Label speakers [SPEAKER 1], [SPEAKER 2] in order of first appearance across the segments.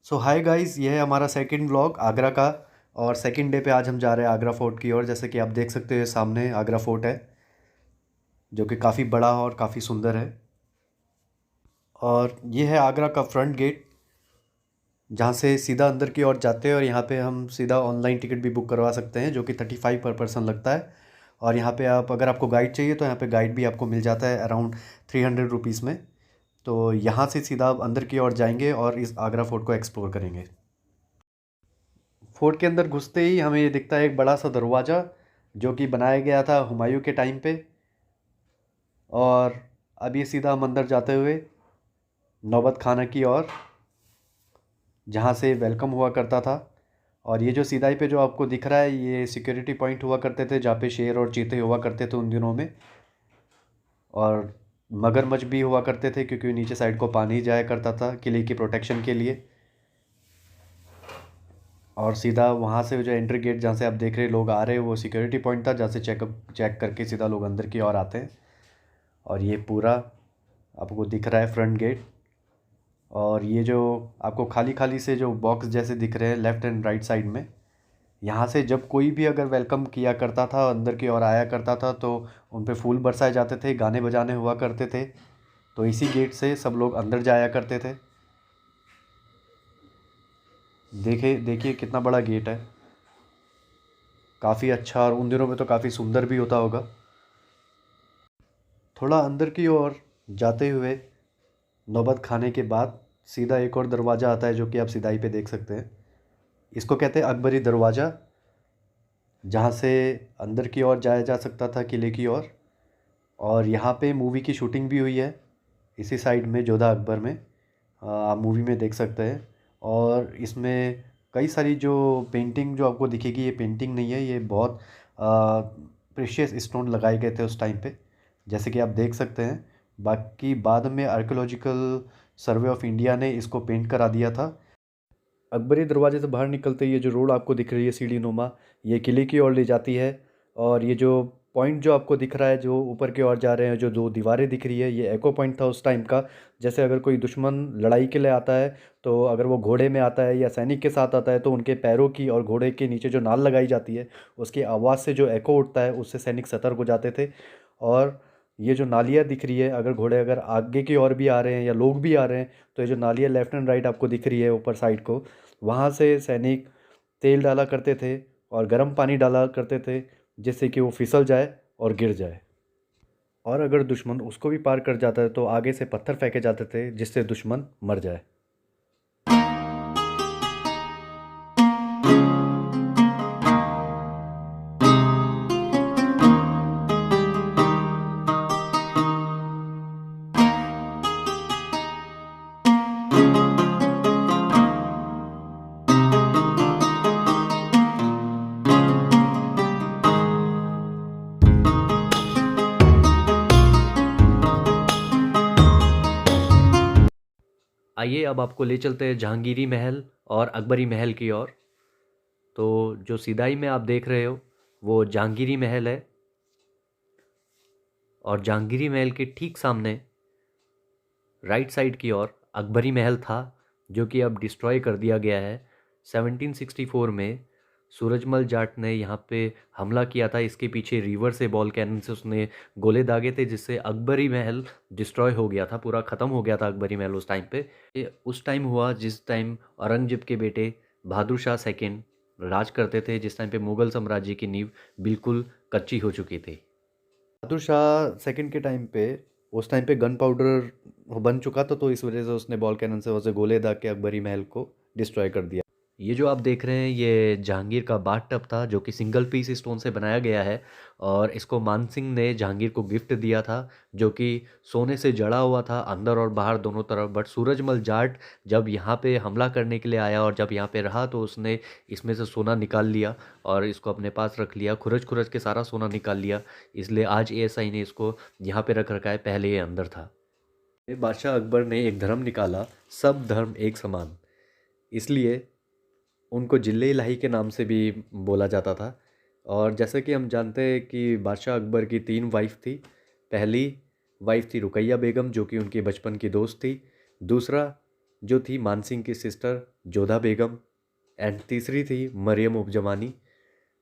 [SPEAKER 1] सो hi guys, ये है हमारा सेकंड व्लॉग आगरा का। और सेकंड डे पे आज हम जा रहे हैं आगरा फोर्ट की ओर। जैसे कि आप देख सकते हो सामने आगरा फोर्ट है, जो कि काफ़ी बड़ा और काफ़ी सुंदर है। और ये है आगरा का फ्रंट गेट, जहाँ से सीधा अंदर की ओर जाते हैं। और यहाँ पे हम सीधा ऑनलाइन टिकट भी बुक करवा सकते हैं, जो कि 35 पर पर्सन लगता है। और यहाँ पे अगर आपको गाइड चाहिए तो यहाँ पे गाइड भी आपको मिल जाता है अराउंड 300 रुपीज़ में। तो यहाँ से सीधा आप अंदर की ओर जाएंगे और इस आगरा फोर्ट को एक्सप्लोर करेंगे। फोर्ट के अंदर घुसते ही हमें ये दिखता है एक बड़ा सा दरवाज़ा, जो कि बनाया गया था हुमायूं के टाइम पे। और अब ये सीधा हम अंदर जाते हुए नौबत खाना की ओर, जहाँ से वेलकम हुआ करता था। और ये जो सीधाई पे जो आपको दिख रहा है, ये सिक्योरिटी पॉइंट हुआ करते थे, जहाँ पे शेर और चीते हुआ करते थे उन दिनों में। और मगरमच्छ भी हुआ करते थे, क्योंकि नीचे साइड को पानी जाया करता था किले की प्रोटेक्शन के लिए। और सीधा वहाँ से जो एंट्री गेट जहाँ से आप देख रहे लोग आ रहे हैं, वो सिक्योरिटी पॉइंट था, जहाँ से चेक करके सीधा लोग अंदर की ओर आते हैं। और ये पूरा आपको दिख रहा है फ्रंट गेट। और ये जो आपको खाली खाली से जो बॉक्स जैसे दिख रहे हैं लेफ़्ट एंड राइट साइड में, यहाँ से जब कोई भी अगर वेलकम किया करता था, अंदर की ओर आया करता था, तो उन पे फूल बरसाए जाते थे, गाने बजाने हुआ करते थे। तो इसी गेट से सब लोग अंदर जाया करते थे। देखिए देखिए कितना बड़ा गेट है, काफ़ी अच्छा। और उन दिनों में तो काफ़ी सुंदर भी होता होगा। थोड़ा अंदर की ओर जाते हुए नौबत खाने के बाद सीधा एक और दरवाज़ा आता है, जो कि आप सिधाई पे देख सकते हैं। इसको कहते हैं अकबरी दरवाज़ा, जहाँ से अंदर की ओर जाया जा सकता था किले की ओर। और यहाँ पे मूवी की शूटिंग भी हुई है, इसी साइड में जोधा अकबर में। आप मूवी में देख सकते हैं। और इसमें कई सारी जो पेंटिंग जो आपको दिखेगी, ये पेंटिंग नहीं है, ये बहुत प्रेशियस स्टोन लगाए गए थे उस टाइम पे, जैसे कि आप देख सकते हैं। बाकी बाद में आर्कियोलॉजिकल सर्वे ऑफ इंडिया ने इसको पेंट करा दिया था। अकबरी दरवाजे से बाहर निकलते ही ये जो रोड आपको दिख रही है सीढ़ी नुमा, ये किले की ओर ले जाती है। और ये जो पॉइंट जो आपको दिख रहा है, जो ऊपर की ओर जा रहे हैं, जो दो दीवारें दिख रही है, ये एको पॉइंट था उस टाइम का। जैसे अगर कोई दुश्मन लड़ाई के लिए आता है, तो अगर वो घोड़े में आता है या सैनिक के साथ आता है, तो उनके पैरों की और घोड़े के नीचे जो नाल लगाई जाती है, उसकी आवाज़ से जो एको उठता है, उससे सैनिक सतर्क हो जाते थे। और ये जो नालियाँ दिख रही है, अगर घोड़े अगर आगे की ओर भी आ रहे हैं या लोग भी आ रहे हैं, तो ये जो नालियाँ लेफ्ट एंड राइट आपको दिख रही है ऊपर साइड को, वहाँ से सैनिक तेल डाला करते थे और गर्म पानी डाला करते थे, जिससे कि वो फिसल जाए और गिर जाए। और अगर दुश्मन उसको भी पार कर जाता है, तो आगे से पत्थर फेंके जाते थे, जिससे दुश्मन मर जाए। आइए अब आपको ले चलते हैं जहांगीरी महल और अकबरी महल की ओर। तो जो सीधाई में आप देख रहे हो, वो जहांगीरी महल है। और जहांगीरी महल के ठीक सामने राइट साइड की ओर अकबरी महल था, जो कि अब डिस्ट्रॉय कर दिया गया है। 1764 में सूरजमल जाट ने यहाँ पे हमला किया था। इसके पीछे रिवर से बॉल कैनन से उसने गोले दागे थे, जिससे अकबरी महल डिस्ट्रॉय हो गया था, पूरा ख़त्म हो गया था अकबरी महल उस टाइम पे। ये उस टाइम हुआ जिस टाइम औरंगजेब के बेटे बहादुर शाह सेकंड राज करते थे, जिस टाइम पे मुग़ल साम्राज्य की नींव बिल्कुल कच्ची हो चुकी थी। बहादुर शाह सेकंड के टाइम पे, उस टाइम पे गन पाउडर बन चुका था, तो इस वजह से उसने बॉल कैनन से वैसे गोले दाग के अकबरी महल को डिस्ट्रॉय कर दिया। ये जो आप देख रहे हैं, ये जहांगीर का बाथ टब था, जो कि सिंगल पीस स्टोन से बनाया गया है। और इसको मान सिंह ने जहांगीर को गिफ्ट दिया था, जो कि सोने से जड़ा हुआ था अंदर और बाहर दोनों तरफ। बट सूरजमल जाट जब यहाँ पे हमला करने के लिए आया और जब यहाँ पे रहा, तो उसने इसमें से सोना निकाल लिया और इसको अपने पास रख लिया, खुरच खुरच के सारा सोना निकाल लिया। इसलिए आज एएसआई ने इसको यहाँ पे रख रखा है, पहले ये अंदर था। ये बादशाह अकबर ने एक धर्म निकाला, सब धर्म एक समान, इसलिए उनको जिले इलाही के नाम से भी बोला जाता था। और जैसे कि हम जानते हैं कि बादशाह अकबर की 3 वाइफ थी। पहली वाइफ थी रुकैया बेगम, जो कि उनकी बचपन की दोस्त थी। दूसरा जो थी मानसिंह की सिस्टर जोधा बेगम, एंड तीसरी थी मरियम उप जमानी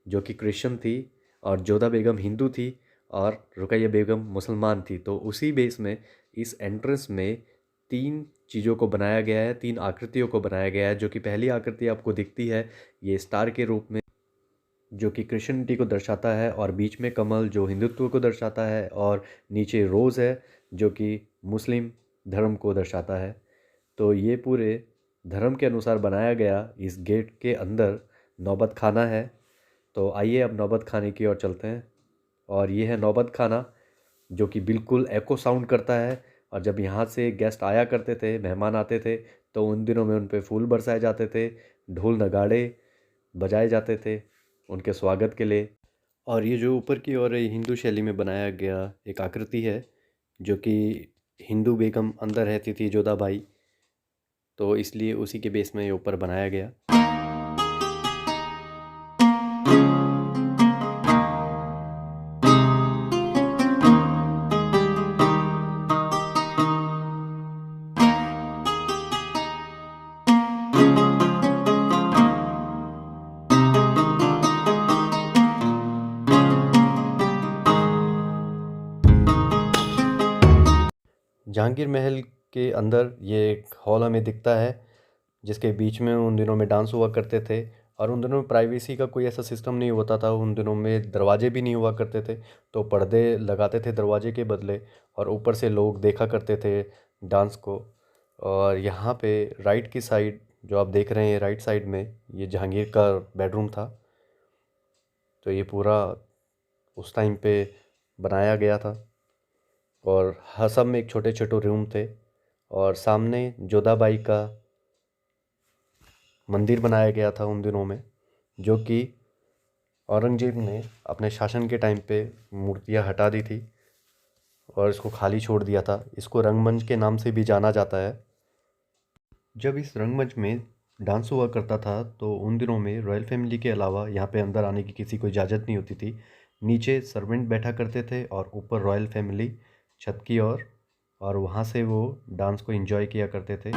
[SPEAKER 1] जो कि क्रिश्चियन थी, और जोधा बेगम हिंदू थी, और रुकैया बेगम मुसलमान थी। तो उसी बेस में इस एंट्रेंस में 3 चीज़ों को बनाया गया है, 3 आकृतियों को बनाया गया है। जो कि पहली आकृति आपको दिखती है ये स्टार के रूप में, जो कि क्रिश्चियनिटी को दर्शाता है, और बीच में कमल जो हिंदुत्व को दर्शाता है, और नीचे रोज़ है जो कि मुस्लिम धर्म को दर्शाता है। तो ये पूरे धर्म के अनुसार बनाया गया इस गेट के अंदर नौबत खाना है। तो आइए अब नौबत खाने की ओर चलते हैं। और ये है नौबत खाना, जो कि बिल्कुल एको साउंड करता है। और जब यहाँ से गेस्ट आया करते थे, मेहमान आते थे, तो उन दिनों में उन पे फूल बरसाए जाते थे, ढोल नगाड़े बजाए जाते थे उनके स्वागत के लिए। और ये जो ऊपर की ओर हिंदू शैली में बनाया गया एक आकृति है, जो कि हिंदू बेगम अंदर रहती थी जोधाबाई, तो इसलिए उसी के बेस में ये ऊपर बनाया गया। जहांगीर महल के अंदर ये एक हॉल हमें दिखता है, जिसके बीच में उन दिनों में डांस हुआ करते थे। और उन दिनों में प्राइवेसी का कोई ऐसा सिस्टम नहीं होता था, उन दिनों में दरवाजे भी नहीं हुआ करते थे, तो पर्दे लगाते थे दरवाजे के बदले, और ऊपर से लोग देखा करते थे डांस को। और यहाँ पे राइट की साइड जो आप देख रहे हैं, राइट साइड में ये जहांगीर का बेडरूम था। तो ये पूरा उस टाइम पे बनाया गया था, और हर सब में एक छोटे छोटे रूम थे। और सामने जोधाबाई का मंदिर बनाया गया था उन दिनों में, जो कि औरंगजेब ने अपने शासन के टाइम पे मूर्तियां हटा दी थी और इसको खाली छोड़ दिया था। इसको रंगमंच के नाम से भी जाना जाता है। जब इस रंगमंच में डांस हुआ करता था, तो उन दिनों में रॉयल फैमिली के अलावा यहाँ पे अंदर आने की किसी को इजाज़त नहीं होती थी। नीचे सर्वेंट बैठा करते थे, और ऊपर रॉयल फैमिली छत की ओर, और वहाँ से वो डांस को एंजॉय किया करते थे।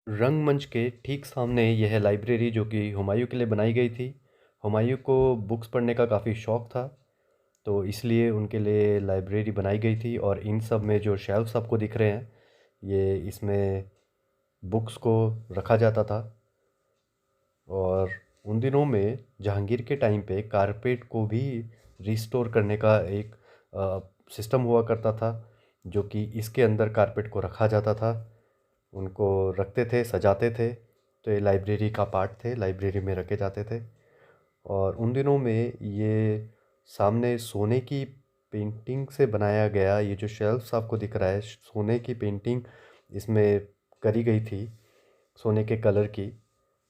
[SPEAKER 1] रंगमंच के ठीक सामने यह है लाइब्रेरी, जो कि हुमायूं के लिए बनाई गई थी। हुमायूं को बुक्स पढ़ने का काफ़ी शौक़ था, तो इसलिए उनके लिए लाइब्रेरी बनाई गई थी। और इन सब में जो शेल्फ्स आपको दिख रहे हैं, ये इसमें बुक्स को रखा जाता था। और उन दिनों में जहांगीर के टाइम पे कारपेट को भी रिस्टोर करने का एक सिस्टम हुआ करता था, जो कि इसके अंदर कारपेट को रखा जाता था, उनको रखते थे, सजाते थे। तो ये लाइब्रेरी का पार्ट थे, लाइब्रेरी में रखे जाते थे। और उन दिनों में ये सामने सोने की पेंटिंग से बनाया गया ये जो शेल्फ्स आपको दिख रहा है, सोने की पेंटिंग इसमें करी गई थी, सोने के कलर की।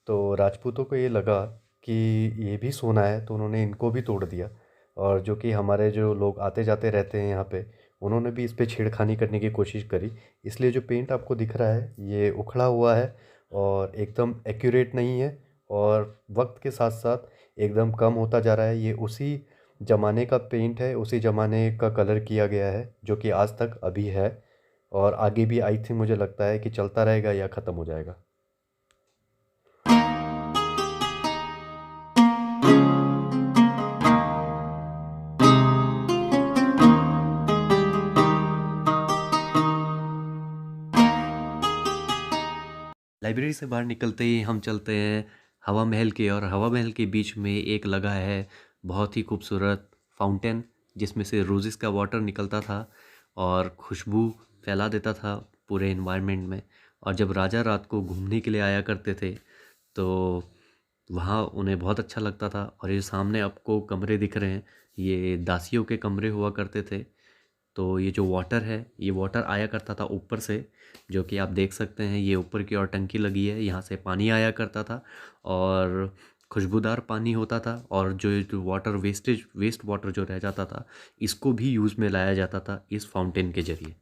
[SPEAKER 1] तो राजपूतों को ये लगा कि ये भी सोना है, तो उन्होंने इनको भी तोड़ दिया। और जो कि हमारे जो लोग आते जाते रहते हैं यहाँ पे, उन्होंने भी इस पे छेड़खानी करने की कोशिश करी। इसलिए जो पेंट आपको दिख रहा है ये उखड़ा हुआ है, और एकदम एक्यूरेट नहीं है, और वक्त के साथ साथ एकदम कम होता जा रहा है। ये उसी ज़माने का पेंट है, उसी ज़माने का कलर किया गया है, जो कि आज तक अभी है, और आगे भी आई थिंक मुझे लगता है कि चलता रहेगा या ख़त्म हो जाएगा। लाइब्रेरी से बाहर निकलते ही हम चलते हैं हवा महल की, और हवा महल के बीच में एक लगा है बहुत ही खूबसूरत फाउंटेन, जिसमें से रोज़ेस का वाटर निकलता था और खुशबू फैला देता था पूरे इन्वायरमेंट में। और जब राजा रात को घूमने के लिए आया करते थे, तो वहाँ उन्हें बहुत अच्छा लगता था। और ये सामने आपको कमरे दिख रहे हैं, ये दासियों के कमरे हुआ करते थे। तो ये जो वाटर है, ये वाटर आया करता था ऊपर से, जो कि आप देख सकते हैं। ये ऊपर की ओर टंकी लगी है, यहाँ से पानी आया करता था, और खुशबूदार पानी होता था। और जो वाटर वेस्ट वाटर जो रह जाता था, इसको भी यूज़ में लाया जाता था इस फाउंटेन के ज़रिए।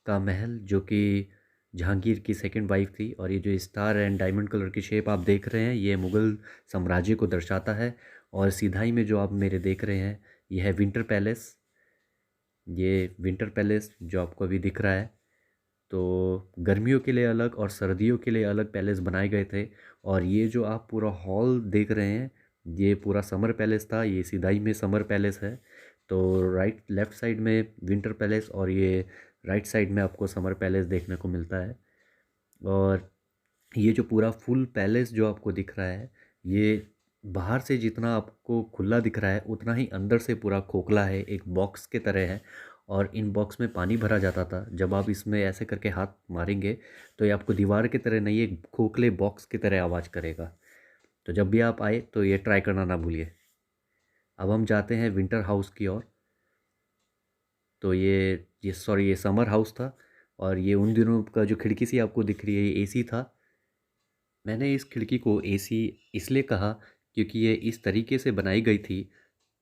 [SPEAKER 2] का महल जो कि जहांगीर की सेकंड वाइफ थी। और ये जो स्टार एंड डायमंड कलर की शेप आप देख रहे हैं ये मुग़ल साम्राज्य को दर्शाता है। और सीधाई में जो आप मेरे देख रहे हैं ये है विंटर पैलेस। ये विंटर पैलेस जो आपको अभी दिख रहा है, तो गर्मियों के लिए अलग और सर्दियों के लिए अलग पैलेस बनाए गए थे। और ये जो आप पूरा हॉल देख रहे हैं ये पूरा समर पैलेस था, ये सीधाई में समर पैलेस है। तो राइट लेफ़्ट साइड में विंटर पैलेस और ये राइट साइड में आपको समर पैलेस देखने को मिलता है। और ये जो पूरा फुल पैलेस जो आपको दिख रहा है ये बाहर से जितना आपको खुला दिख रहा है उतना ही अंदर से पूरा खोखला है, एक बॉक्स के तरह है। और इन बॉक्स में पानी भरा जाता था। जब आप इसमें ऐसे करके हाथ मारेंगे तो ये आपको दीवार की तरह नहीं, एक खोखले बॉक्स की तरह आवाज़ करेगा। तो जब भी आप आए तो ये ट्राई करना ना भूलिए। अब हम जाते हैं विंटर हाउस की ओर। तो ये समर हाउस था। और ये उन दिनों का जो खिड़की सी आपको दिख रही है ये एसी था। मैंने इस खिड़की को एसी इसलिए कहा क्योंकि ये इस तरीके से बनाई गई थी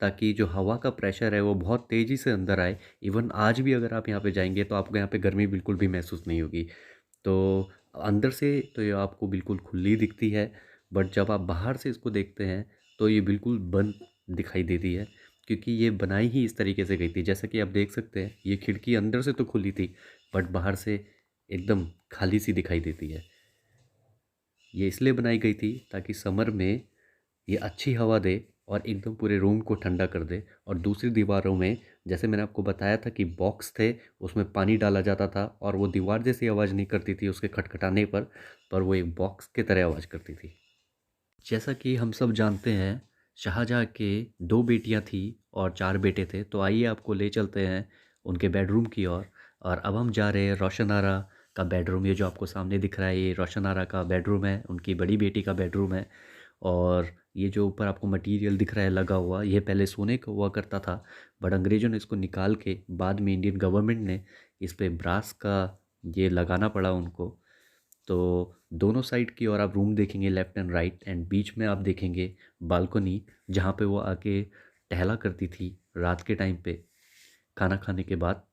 [SPEAKER 2] ताकि जो हवा का प्रेशर है वो बहुत तेज़ी से अंदर आए। इवन आज भी अगर आप यहाँ पे जाएंगे तो आपको यहाँ पे गर्मी बिल्कुल भी महसूस नहीं होगी। तो अंदर से तो ये आपको बिल्कुल खुली दिखती है, बट जब आप बाहर से इसको देखते हैं तो ये बिल्कुल बंद दिखाई देती है क्योंकि ये बनाई ही इस तरीके से गई थी। जैसा कि आप देख सकते हैं ये खिड़की अंदर से तो खुली थी बट बाहर से एकदम खाली सी दिखाई देती है। ये इसलिए बनाई गई थी ताकि समर में ये अच्छी हवा दे और एकदम पूरे रूम को ठंडा कर दे। और दूसरी दीवारों में जैसे मैंने आपको बताया था कि बॉक्स थे, उसमें पानी डाला जाता था और वो दीवार जैसी आवाज़ नहीं करती थी उसके खटखटाने पर वो एक बॉक्स की तरह आवाज़ करती थी। जैसा कि हम सब जानते हैं शाहजहाँ के दो बेटियां थी और चार बेटे थे। तो आइए आपको ले चलते हैं उनके बेडरूम की ओर। और अब हम जा रहे हैं रोशन आरा का बेडरूम। ये जो आपको सामने दिख रहा है ये रोशन आरा का बेडरूम है, उनकी बड़ी बेटी का बेडरूम है। और ये जो ऊपर आपको मटेरियल दिख रहा है लगा हुआ ये पहले सोने का हुआ करता था, बट अंग्रेज़ों ने इसको निकाल के बाद में इंडियन गवर्नमेंट ने इस पे ब्रास का ये लगाना पड़ा उनको। तो दोनों साइड की और आप रूम देखेंगे लेफ़्ट एंड राइट, एंड बीच में आप देखेंगे बालकनी जहाँ पे वो आके टहला करती थी रात के टाइम पे खाना खाने के बाद।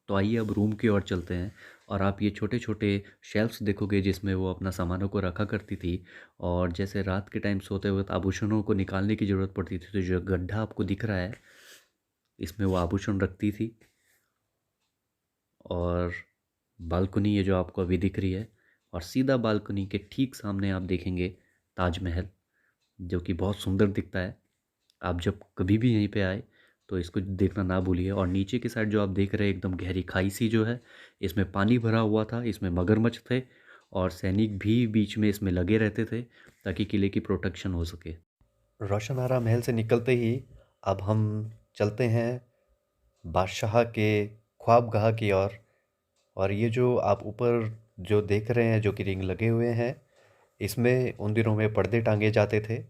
[SPEAKER 2] तो आइए अब रूम की ओर चलते हैं और आप ये छोटे छोटे शेल्फ्स देखोगे जिसमें वो अपना सामानों को रखा करती थी। और जैसे रात के टाइम सोते वक्त आभूषणों को निकालने की ज़रूरत पड़ती थी तो जो गड्ढा आपको दिख रहा है इसमें वो आभूषण रखती थी। और बालकनी ये जो आपको अभी दिख रही है और सीधा बालकनी के ठीक सामने आप देखेंगे ताजमहल जो कि बहुत सुंदर दिखता है। आप जब कभी भी यहीं पे आए तो इसको देखना ना भूलिए। और नीचे की साइड जो आप देख रहे हैं एकदम गहरी खाई सी जो है इसमें पानी भरा हुआ था, इसमें मगरमच्छ थे और सैनिक भी बीच में इसमें लगे रहते थे ताकि किले की प्रोटेक्शन हो सके।
[SPEAKER 1] रोशन आरा महल से निकलते ही अब हम चलते हैं बादशाह के ख्वाबगाह की ओर। और ये जो आप ऊपर जो देख रहे हैं जो कि रिंग लगे हुए हैं इसमें उन दिनों में पर्दे टांगे जाते थे।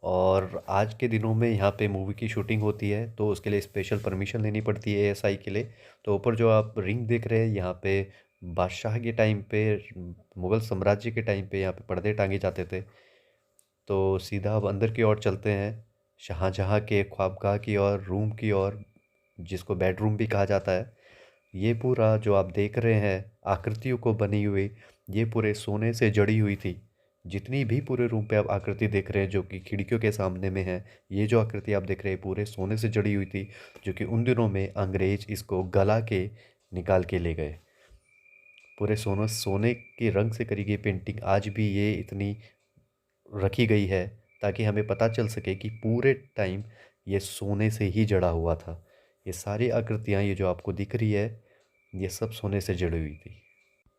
[SPEAKER 1] और आज के दिनों में यहाँ पे मूवी की शूटिंग होती है तो उसके लिए स्पेशल परमिशन लेनी पड़ती है एएसआई के लिए। तो ऊपर जो आप रिंग देख रहे हैं यहाँ पे बादशाह के टाइम पे, मुग़ल साम्राज्य के टाइम पे यहाँ पे पर्दे टांगे जाते थे। तो सीधा अब अंदर की ओर चलते हैं शाहजहाँ के ख्वाबगाह की ओर, रूम की ओर, जिसको बेडरूम भी कहा जाता है। ये पूरा जो आप देख रहे हैं आकृतियों को बनी हुई ये पूरे सोने से जड़ी हुई थी। जितनी भी पूरे रूम पे आप आकृति देख रहे हैं जो कि खिड़कियों के सामने में है, ये जो आकृति आप देख रहे हैं पूरे सोने से जड़ी हुई थी जो कि उन दिनों में अंग्रेज इसको गला के निकाल के ले गए। पूरे सोने सोने के रंग से करी गई पेंटिंग आज भी ये इतनी रखी गई है ताकि हमें पता चल सके कि पूरे टाइम ये सोने से ही जड़ा हुआ था। ये सारी आकृतियाँ ये जो आपको दिख रही है ये सब सोने से जड़ी हुई थी।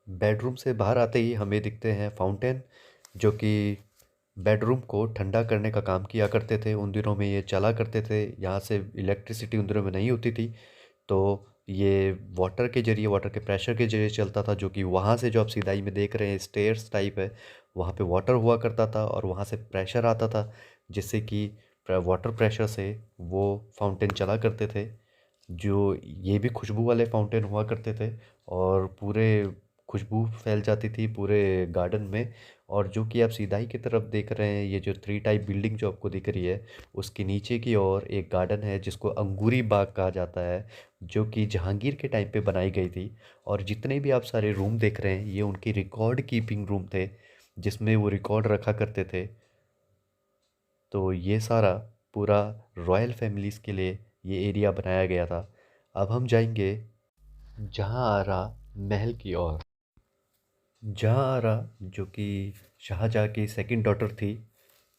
[SPEAKER 1] बेडरूम से बाहर आते ही हमें दिखते हैं फाउंटेन जो कि बेडरूम को ठंडा करने का काम किया करते थे। उन दिनों में ये चला करते थे, यहाँ से इलेक्ट्रिसिटी उन दिनों में नहीं होती थी। तो ये वाटर के ज़रिए, वाटर के प्रेशर के ज़रिए चलता था जो कि वहाँ से जो आप सीधाई में देख रहे हैं स्टेयर्स टाइप है वहाँ पे वाटर हुआ करता था और वहाँ से प्रेशर आता था जिससे कि वाटर प्रेशर से वो फाउंटेन चला करते थे। जो ये भी खुशबू वाले फाउंटेन हुआ करते थे और पूरे खुशबू फैल जाती थी पूरे गार्डन में। और जो कि आप सीधाई की तरफ देख रहे हैं, ये जो 3 टाइप बिल्डिंग जो आपको दिख रही है, उसके नीचे की ओर एक गार्डन है जिसको अंगूरी बाग कहा जाता है, जो कि जहांगीर के टाइम पे बनाई गई थी। और जितने भी आप सारे रूम देख रहे हैं, ये उनकी रिकॉर्ड कीपिंग रूम थे, जिसमें वो रिकॉर्ड रखा करते थे। तो ये सारा पूरा रॉयल फैमिलीज़ के लिए ये एरिया बनाया गया था। अब हम जाएंगे जहांआरा महल की ओर। जहांआरा जो कि शाहजहाँ की सेकंड डॉटर थी,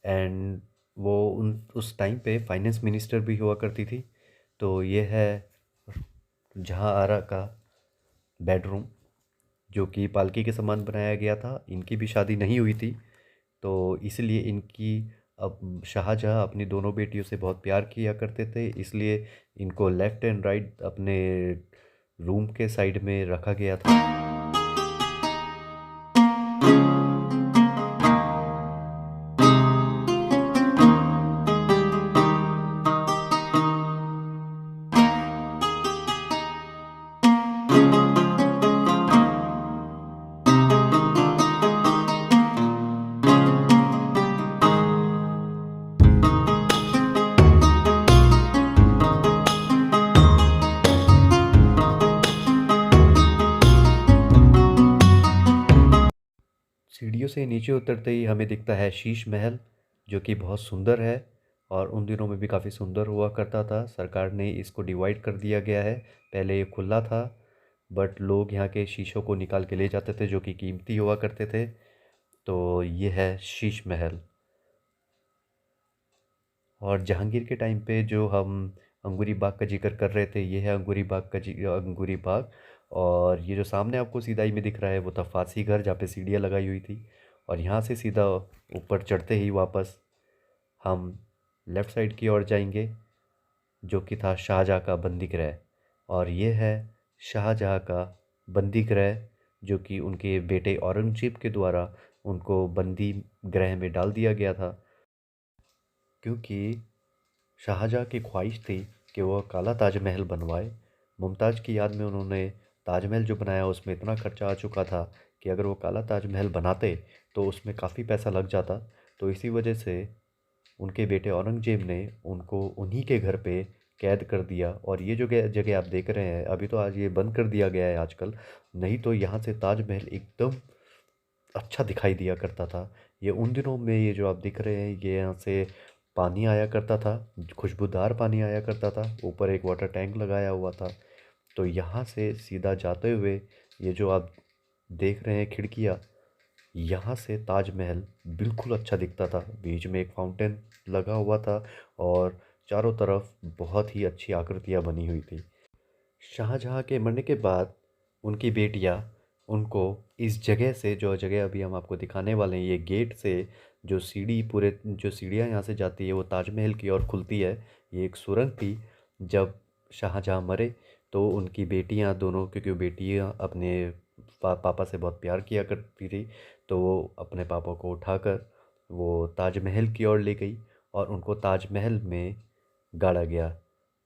[SPEAKER 1] एंड वो उन उस टाइम पे फाइनेंस मिनिस्टर भी हुआ करती थी। तो ये है जहांआरा का बेडरूम, जो कि पालकी के समान बनाया गया था। इनकी भी शादी नहीं हुई थी, तो इसलिए इनकी अब शाहजहाँ अपनी दोनों बेटियों से बहुत प्यार किया करते थे, इसलिए इनको लेफ़्ट एंड राइट अपने रूम के साइड में रखा गया था। सीढ़ियों से नीचे उतरते ही हमें दिखता है शीश महल, जो कि बहुत सुंदर है और उन दिनों में भी काफ़ी सुंदर हुआ करता था। सरकार ने इसको डिवाइड कर दिया गया है। पहले ये खुला था, बट लोग यहाँ के शीशों को निकाल के ले जाते थे, जो कि कीमती हुआ करते थे। तो ये है शीश महल। और जहांगीर के टाइम पे जो हम अंगूरी बाग का जिक्र कर रहे थे, ये है अंगूरी बाग। और ये जो सामने आपको सीधाई में दिख रहा है, वो था फांसी घर, जहाँ पे सीढ़ियाँ लगाई हुई थी। और यहाँ से सीधा ऊपर चढ़ते ही वापस हम लेफ़्ट साइड की ओर जाएंगे, जो कि था शाहजहाँ का बंदी गृह। और ये है शाहजहाँ का बंदी गृह, जो कि उनके बेटे औरंगजेब के द्वारा उनको बंदी गृह में डाल दिया गया था, क्योंकि शाहजहाँ की ख्वाहिश थी कि वह काला ताजमहल बनवाए। मुमताज़ की याद में उन्होंने ताजमहल जो बनाया, उसमें इतना खर्चा आ चुका था कि अगर वो काला ताजमहल बनाते तो उसमें काफ़ी पैसा लग जाता। तो इसी वजह से उनके बेटे औरंगजेब ने उनको उन्हीं के घर पे कैद कर दिया। और ये जो जगह आप देख रहे हैं, अभी तो आज ये बंद कर दिया गया है आजकल, नहीं तो यहाँ से ताजमहल एकदम अच्छा दिखाई दिया करता था। ये उन दिनों में ये जो आप दिख रहे हैं, ये यहाँ से पानी आया करता था, खुशबूदार पानी आया करता था, ऊपर एक वाटर टैंक लगाया हुआ था। तो यहाँ से सीधा जाते हुए ये जो आप देख रहे हैं खिड़कियाँ, यहाँ से ताजमहल बिल्कुल अच्छा दिखता था। बीच में एक फाउंटेन लगा हुआ था और चारों तरफ बहुत ही अच्छी आकृतियाँ बनी हुई थी। शाहजहाँ के मरने के बाद उनकी बेटियाँ उनको इस जगह से, जो जगह अभी हम आपको दिखाने वाले हैं, ये गेट से जो सीढ़ियाँ यहाँ से जाती है वो ताजमहल की ओर खुलती है। ये एक सुरंग थी। जब शाहजहाँ मरे तो उनकी बेटियाँ दोनों, क्योंकि बेटियाँ अपने पापा से बहुत प्यार किया करती थी, तो वो अपने पापा को उठाकर वो ताजमहल की ओर ले गई और उनको ताजमहल में गाड़ा गया।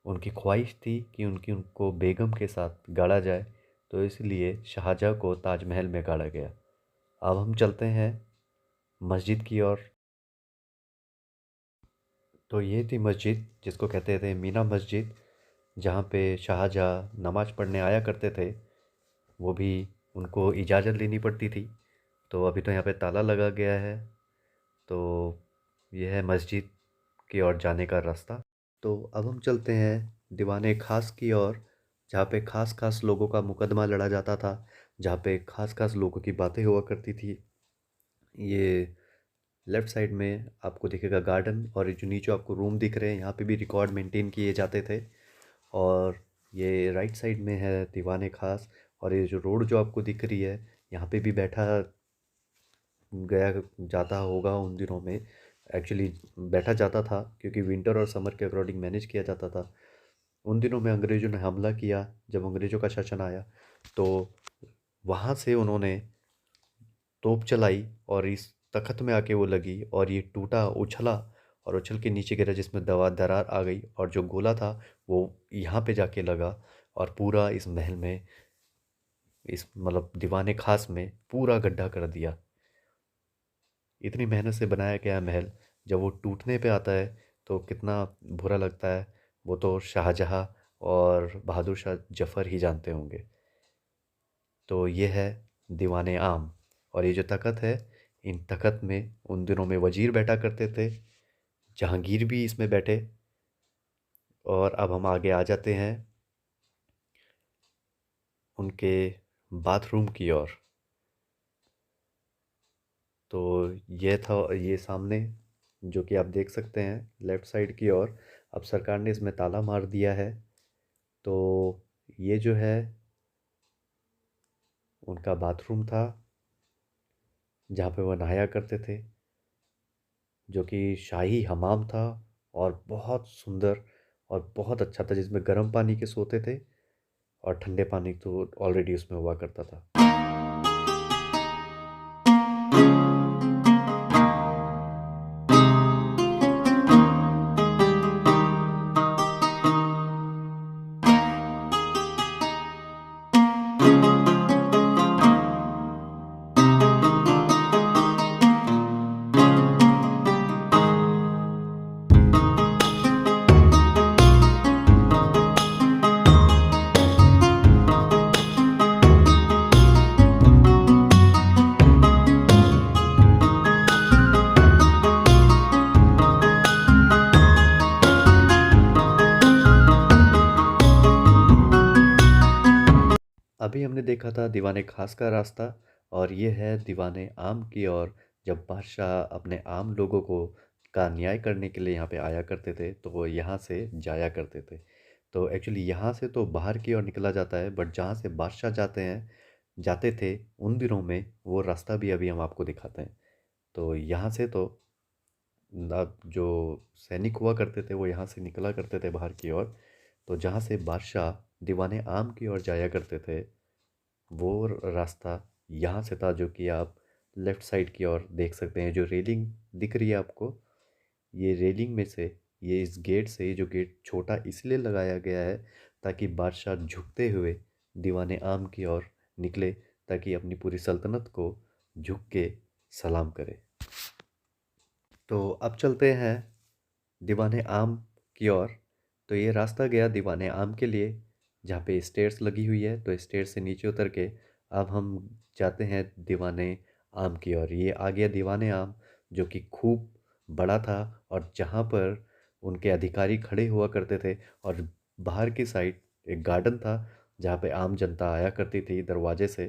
[SPEAKER 1] उनकी ख्वाहिश थी कि उनको बेगम के साथ गाड़ा जाए, तो इसलिए शाहजहाँ को ताजमहल में गाड़ा गया। अब हम चलते हैं मस्जिद की ओर। तो ये थी मस्जिद जिसको कहते थे मीना मस्जिद, जहाँ पे शाहजहाँ नमाज़ पढ़ने आया करते थे। वो भी उनको इजाज़त लेनी पड़ती थी। तो अभी तो यहाँ पे ताला लगा गया है। तो यह है मस्जिद की ओर जाने का रास्ता। तो अब हम चलते हैं दीवाने खास की ओर, जहाँ पे खास खास लोगों का मुकदमा लड़ा जाता था, जहाँ पे खास खास लोगों की बातें हुआ करती थी। ये लेफ़्ट साइड में आपको दिखेगा गार्डन, और ये जो नीचे आपको रूम दिख रहे हैं, यहाँ पे भी रिकॉर्ड मेंटेन किए जाते थे। और ये राइट साइड में है दीवाने खास। और ये जो रोड जो आपको दिख रही है, यहाँ पे भी बैठा गया जाता होगा उन दिनों में। एक्चुअली बैठा जाता था, क्योंकि विंटर और समर के अकॉर्डिंग मैनेज किया जाता था। उन दिनों में अंग्रेज़ों ने हमला किया, जब अंग्रेज़ों का शासन आया, तो वहाँ से उन्होंने तोप चलाई और इस तख़्त में आके वो लगी, और ये टूटा, उछला और उछल के नीचे गिरा, जिसमें दरार आ गई, और जो गोला था वो यहाँ पे जाके लगा और पूरा इस महल में, इस मतलब दीवाने खास में पूरा गड्ढा कर दिया। इतनी मेहनत से बनाया गया महल जब वो टूटने पे आता है तो कितना बुरा लगता है, वो तो शाहजहाँ और बहादुर शाह जफ़र ही जानते होंगे। तो ये है दीवाने आम। और ये जो तख़त है, इन तख़त में उन दिनों में वज़ीर बैठा करते थे, जहांगीर भी इसमें बैठे। और अब हम आगे आ जाते हैं उनके बाथरूम की ओर। तो ये था, ये सामने जो कि आप देख सकते हैं लेफ़्ट साइड की ओर, अब सरकार ने इसमें ताला मार दिया है। तो ये जो है उनका बाथरूम था जहाँ पे वो नहाया करते थे, जो कि शाही हमाम था और बहुत सुंदर और बहुत अच्छा था, जिसमें गर्म पानी के सोते थे और ठंडे पानी तो ऑलरेडी उसमें हुआ करता था। अभी हमने देखा था दीवाने खास का रास्ता, और ये है दीवाने आम की ओर। जब बादशाह अपने आम लोगों को का न्याय करने के लिए यहाँ पे आया करते थे तो वो यहाँ से जाया करते थे। तो एक्चुअली यहाँ से तो बाहर की ओर निकला जाता है, बट जहाँ से बादशाह जाते थे उन दिनों में वो रास्ता भी अभी हम आपको दिखाते हैं। तो यहाँ से तो अब जो सैनिक हुआ करते थे वो यहाँ से निकला करते थे बाहर की ओर। तो जहाँ से बादशाह दीवाने आम की ओर जाया करते थे वो रास्ता यहाँ से था, जो कि आप लेफ़्ट साइड की ओर देख सकते हैं। जो रेलिंग दिख रही है आपको, ये रेलिंग में से, ये इस गेट से, ये जो गेट छोटा इसलिए लगाया गया है ताकि बादशाह झुकते हुए दीवाने आम की ओर निकले, ताकि अपनी पूरी सल्तनत को झुक के सलाम करे। तो अब चलते हैं दीवाने आम की ओर। तो ये रास्ता गया दीवाने आम के लिए, जहाँ पे स्टेयर्स लगी हुई है। तो स्टेयर्स से नीचे उतर के अब हम जाते हैं दीवाने आम की ओर। ये आ गया दीवाने आम, जो कि खूब बड़ा था और जहाँ पर उनके अधिकारी खड़े हुआ करते थे। और बाहर की साइड एक गार्डन था जहाँ पे आम जनता आया करती थी दरवाजे से।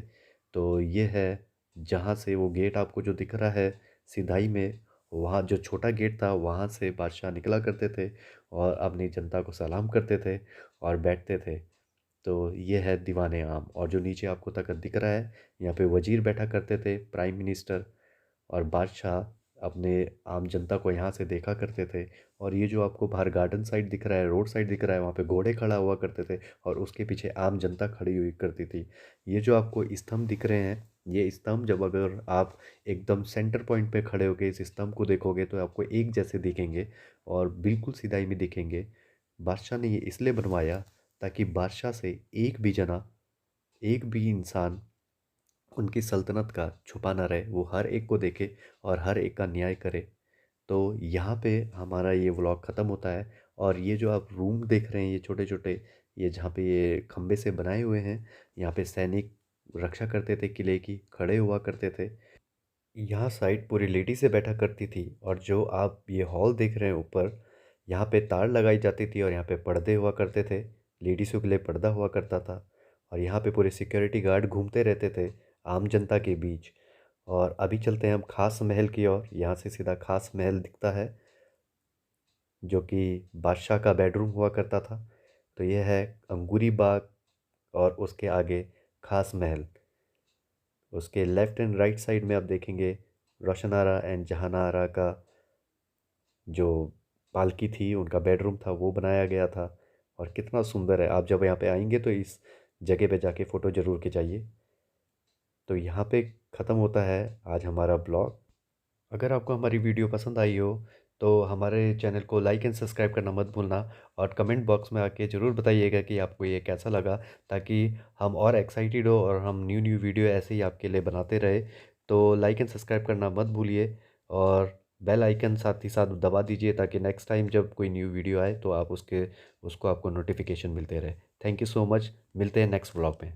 [SPEAKER 1] तो ये है जहाँ से वो गेट आपको जो दिख रहा है सिधाई में, वहाँ जो छोटा गेट था वहाँ से बादशाह निकला करते थे और अपनी जनता को सलाम करते थे और बैठते थे। तो ये है दीवाने आम। और जो नीचे आपको तख़त दिख रहा है, यहाँ पे वज़ीर बैठा करते थे, प्राइम मिनिस्टर, और बादशाह अपने आम जनता को यहाँ से देखा करते थे। और ये जो आपको बाहर गार्डन साइड दिख रहा है, रोड साइड दिख रहा है, वहाँ पे घोड़े खड़ा हुआ करते थे और उसके पीछे आम जनता खड़ी हुई करती थी। ये जो आपको स्तंभ दिख रहे हैं, ये स्तंभ जब अगर आप एकदम सेंटर पॉइंट पे खड़े होकर इस स्तंभ को देखोगे तो आपको एक जैसे दिखेंगे और बिल्कुल सिधाई में दिखेंगे। बादशाह ने ये इसलिए बनवाया ताकि बादशाह से एक भी इंसान उनकी सल्तनत का छुपा ना रहे, वो हर एक को देखे और हर एक का न्याय करे। तो यहाँ पे हमारा ये व्लॉग ख़त्म होता है। और ये जो आप रूम देख रहे हैं, ये छोटे छोटे, ये जहाँ पे ये खम्भे से बनाए हुए हैं, यहाँ पे सैनिक रक्षा करते थे, किले की खड़े हुआ करते थे। यहाँ साइड पूरी लेडी से बैठा करती थी। और जो आप ये हॉल देख रहे हैं ऊपर, यहाँ पे तार लगाई जाती थी और यहाँ पे पर्दे हुआ करते थे, लेडीज़ों के लिए पर्दा हुआ करता था। और यहाँ पे पूरे सिक्योरिटी गार्ड घूमते रहते थे आम जनता के बीच। और अभी चलते हैं हम खास महल की ओर। यहाँ से सीधा खास महल दिखता है, जो कि बादशाह का बेडरूम हुआ करता था। तो यह है अंगूरी बाग और उसके आगे खास महल। उसके लेफ़्ट एंड राइट साइड में आप देखेंगे रोशन आरा एंड जहान आरा का जो पालकी थी, उनका बेडरूम था, वो बनाया गया था। और कितना सुंदर है, आप जब यहाँ पे आएंगे तो इस जगह पे जाके फ़ोटो ज़रूर खिंचाइए। तो यहाँ पे ख़त्म होता है आज हमारा ब्लॉग। अगर आपको हमारी वीडियो पसंद आई हो तो हमारे चैनल को लाइक एंड सब्सक्राइब करना मत भूलना। और कमेंट बॉक्स में आके ज़रूर बताइएगा कि आपको ये कैसा लगा, ताकि हम और एक्साइटेड हो और हम न्यू न्यू वीडियो ऐसे ही आपके लिए बनाते रहे। तो लाइक एंड सब्सक्राइब करना मत भूलिए। और बेल आइकन साथ ही साथ दबा दीजिए ताकि नेक्स्ट टाइम जब कोई न्यू वीडियो आए तो आप उसको आपको नोटिफिकेशन मिलते रहे। थैंक यू सो मच, मिलते हैं नेक्स्ट व्लॉग में।